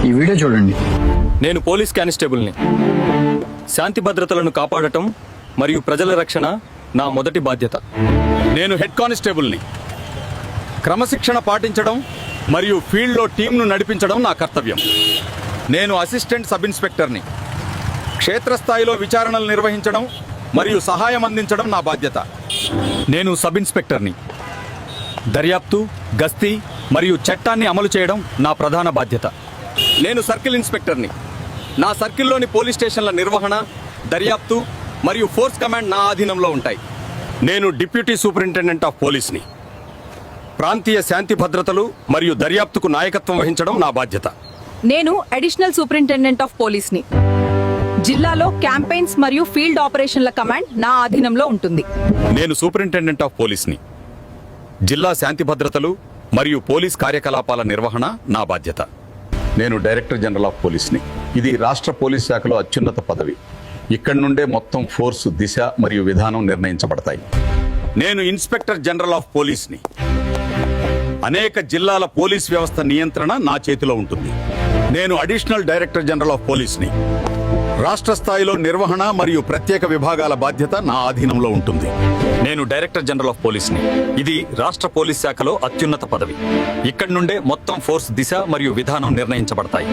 ఈ వీడియో చూడండి. నేను పోలీస్ కానిస్టేబుల్ని. శాంతి భద్రతలను కాపాడటం మరియు ప్రజల రక్షణ నా మొదటి బాధ్యత. నేను హెడ్ కానిస్టేబుల్ని. క్రమశిక్షణ పాటించడం మరియు ఫీల్డ్లో టీంను నడిపించడం నా కర్తవ్యం. నేను అసిస్టెంట్ సబ్ ఇన్స్పెక్టర్ని. క్షేత్రస్థాయిలో విచారణలు నిర్వహించడం మరియు సహాయం అందించడం నా బాధ్యత. నేను సబ్ ఇన్స్పెక్టర్ని. దర్యాప్తు, గస్తీ మరియు చట్టాన్ని అమలు చేయడం నా ప్రధాన బాధ్యత. నేను సర్కిల్ ఇన్స్పెక్టర్ని. నా సర్కిల్లోని పోలీస్ స్టేషన్ల నిర్వహణ, దర్యాప్తు మరియు ఫోర్స్ కమాండ్ నా ఆధీనంలో ఉంటాయి. నేను డిప్యూటీ సూపరింటెండెంట్ ఆఫ్ పోలీస్ని. ప్రాంతీయ శాంతి భద్రతలు మరియు దర్యాప్తుకు నాయకత్వం వహించడం నా బాధ్యత. నేను అడిషనల్ సూపరింటెండెంట్ ఆఫ్ పోలీస్ని. జిల్లాలో క్యాంపెయిన్స్ మరియు ఫీల్డ్ ఆపరేషన్ల కమాండ్ నా ఆధీనంలో ఉంటుంది. నేను సూపరింటెండెంట్ ఆఫ్ పోలీస్ని. జిల్లా శాంతి భద్రతలు మరియు పోలీస్ కార్యకలాపాల నిర్వహణ నా బాధ్యత. నేను డైరెక్టర్ జనరల్ ఆఫ్ పోలీస్ని. ఇది రాష్ట్ర పోలీస్ శాఖలో అత్యున్నత పదవి. ఇక్కడి నుండే మొత్తం ఫోర్సు దిశ మరియు విధానం నిర్ణయించబడతాయి. నేను ఇన్స్పెక్టర్ జనరల్ ఆఫ్ పోలీస్ని. అనేక జిల్లాల పోలీస్ వ్యవస్థ నియంత్రణ నా చేతిలో ఉంటుంది. నేను అడిషనల్ డైరెక్టర్ జనరల్ ఆఫ్ పోలీస్ని. రాష్ట్ర స్థాయిలో నిర్వహణ మరియు ప్రత్యేక విభాగాల బాధ్యత నా ఆధీనంలో ఉంటుంది. నేను డైరెక్టర్ జనరల్ ఆఫ్ పోలీస్ని. ఇది రాష్ట్ర పోలీస్ శాఖలో అత్యున్నత పదవి. ఇక్కడి నుండే మొత్తం ఫోర్స్ దిశ మరియు విధానం నిర్ణయించబడతాయి.